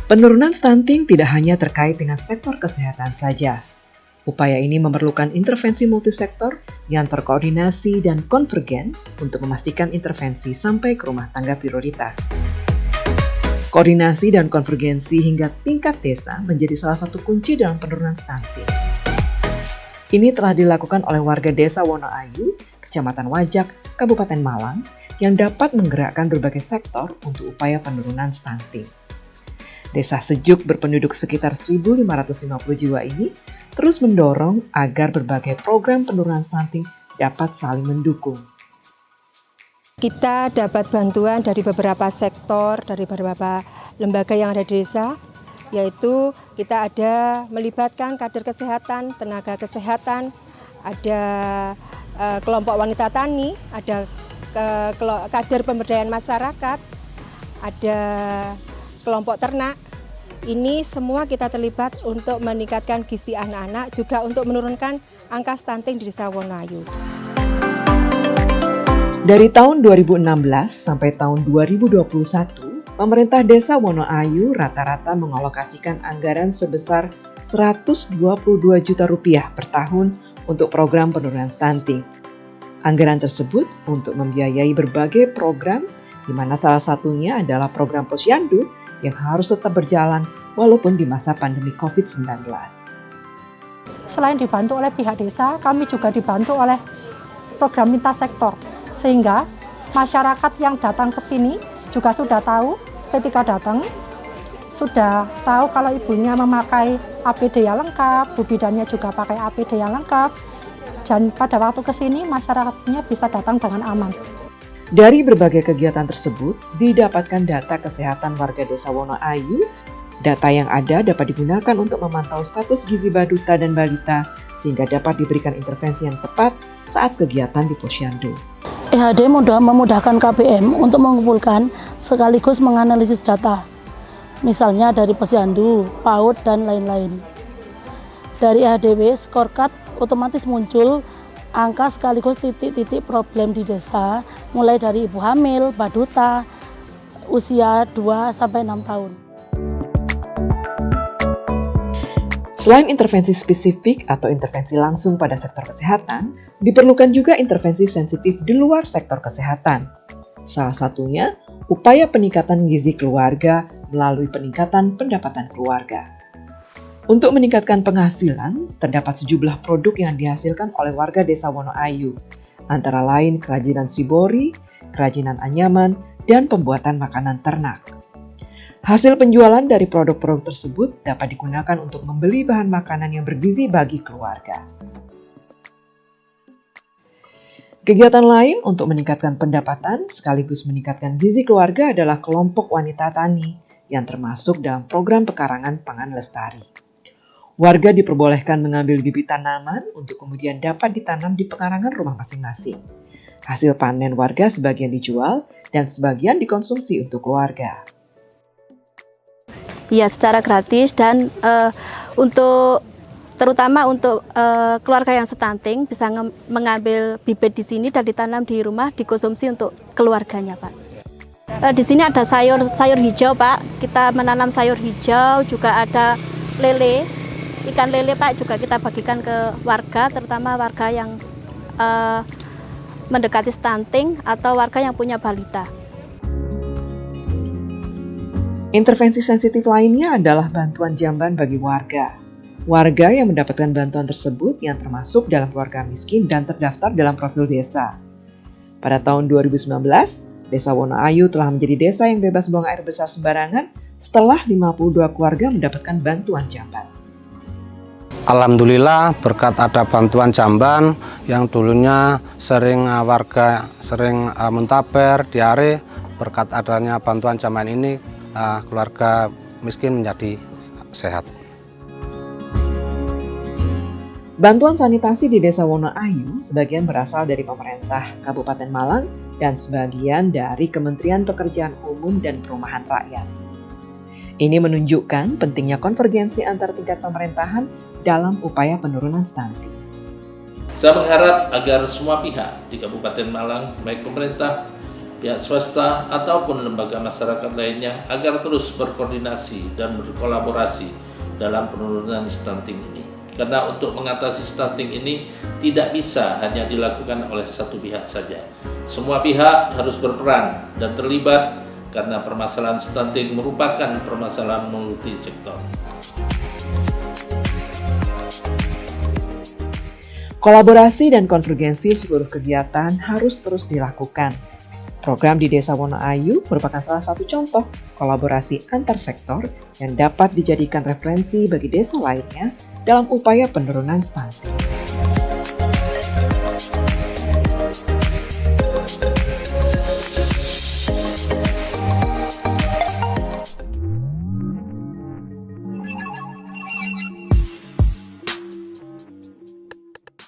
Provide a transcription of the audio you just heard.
Penurunan stunting tidak hanya terkait dengan sektor kesehatan saja. Upaya ini memerlukan intervensi multisektor yang terkoordinasi dan konvergen untuk memastikan intervensi sampai ke rumah tangga prioritas. Koordinasi dan konvergensi hingga tingkat desa menjadi salah satu kunci dalam penurunan stunting. Ini telah dilakukan oleh warga desa Wonoayu, Kecamatan Wajak, Kabupaten Malang, yang dapat menggerakkan berbagai sektor untuk upaya penurunan stunting. Desa Sejuk berpenduduk sekitar 1.550 jiwa ini terus mendorong agar berbagai program penurunan stunting dapat saling mendukung. Kita dapat bantuan dari beberapa sektor, dari beberapa lembaga yang ada di desa, yaitu kita ada melibatkan kader kesehatan, tenaga kesehatan, ada kelompok wanita tani, ada kader pemberdayaan masyarakat, ada kelompok ternak. Ini semua kita terlibat untuk meningkatkan gizi anak-anak, juga untuk menurunkan angka stunting di Desa Wonoayu. Dari tahun 2016 sampai tahun 2021, pemerintah Desa Wonoayu rata-rata mengalokasikan anggaran sebesar Rp122 juta per tahun untuk program penurunan stunting. Anggaran tersebut untuk membiayai berbagai program, di mana salah satunya adalah program Posyandu yang harus tetap berjalan walaupun di masa pandemi COVID-19. Selain dibantu oleh pihak desa, kami juga dibantu oleh program lintas sektor, sehingga masyarakat yang datang ke sini juga sudah tahu ketika datang, sudah tahu kalau ibunya memakai APD yang lengkap, bu bidannya juga pakai APD yang lengkap, dan pada waktu ke sini masyarakatnya bisa datang dengan aman. Dari berbagai kegiatan tersebut, didapatkan data kesehatan warga Desa Wonoayu. Data yang ada dapat digunakan untuk memantau status gizi baduta dan balita, sehingga dapat diberikan intervensi yang tepat saat kegiatan di Posyandu. EHD memudahkan KPM untuk mengumpulkan sekaligus menganalisis data, misalnya dari Posyandu, PAUD, dan lain-lain. Dari EHDW, scorecard otomatis muncul angka sekaligus titik-titik problem di desa, mulai dari ibu hamil, baduta, usia 2-6 tahun. Selain intervensi spesifik atau intervensi langsung pada sektor kesehatan, diperlukan juga intervensi sensitif di luar sektor kesehatan. Salah satunya, upaya peningkatan gizi keluarga melalui peningkatan pendapatan keluarga. Untuk meningkatkan penghasilan, terdapat sejumlah produk yang dihasilkan oleh warga Desa Wonoayu, antara lain kerajinan shibori, kerajinan anyaman, dan pembuatan makanan ternak. Hasil penjualan dari produk-produk tersebut dapat digunakan untuk membeli bahan makanan yang bergizi bagi keluarga. Kegiatan lain untuk meningkatkan pendapatan sekaligus meningkatkan gizi keluarga adalah kelompok wanita tani yang termasuk dalam program pekarangan pangan lestari. Warga diperbolehkan mengambil bibit tanaman untuk kemudian dapat ditanam di pekarangan rumah masing-masing. Hasil panen warga sebagian dijual dan sebagian dikonsumsi untuk keluarga. Ya, secara gratis dan terutama untuk keluarga yang stunting bisa mengambil bibit di sini dan ditanam di rumah, dikonsumsi untuk keluarganya, Pak. Di sini ada sayur hijau, Pak. Kita menanam sayur hijau, juga ada lele. Ikan lele, Pak, juga kita bagikan ke warga, terutama warga yang mendekati stunting atau warga yang punya balita. Intervensi sensitif lainnya adalah bantuan jamban bagi warga. Warga yang mendapatkan bantuan tersebut yang termasuk dalam keluarga miskin dan terdaftar dalam profil desa. Pada tahun 2019, Desa Wonoayu telah menjadi desa yang bebas buang air besar sembarangan setelah 52 keluarga mendapatkan bantuan jamban. Alhamdulillah berkat ada bantuan jamban yang dulunya warga sering muntaber, diare, berkat adanya bantuan jamban ini keluarga miskin menjadi sehat. Bantuan sanitasi di Desa Wonoayu sebagian berasal dari pemerintah Kabupaten Malang dan sebagian dari Kementerian Pekerjaan Umum dan Perumahan Rakyat. Ini menunjukkan pentingnya konvergensi antar tingkat pemerintahan dalam upaya penurunan stunting. Saya mengharap agar semua pihak di Kabupaten Malang, baik pemerintah, pihak swasta ataupun lembaga masyarakat lainnya agar terus berkoordinasi dan berkolaborasi dalam penurunan stunting ini. Karena untuk mengatasi stunting ini tidak bisa hanya dilakukan oleh satu pihak saja. Semua pihak harus berperan dan terlibat karena permasalahan stunting merupakan permasalahan multisektor. Kolaborasi dan konvergensi seluruh kegiatan harus terus dilakukan. Program di Desa Wonoayu merupakan salah satu contoh kolaborasi antar sektor yang dapat dijadikan referensi bagi desa lainnya dalam upaya penurunan stunting.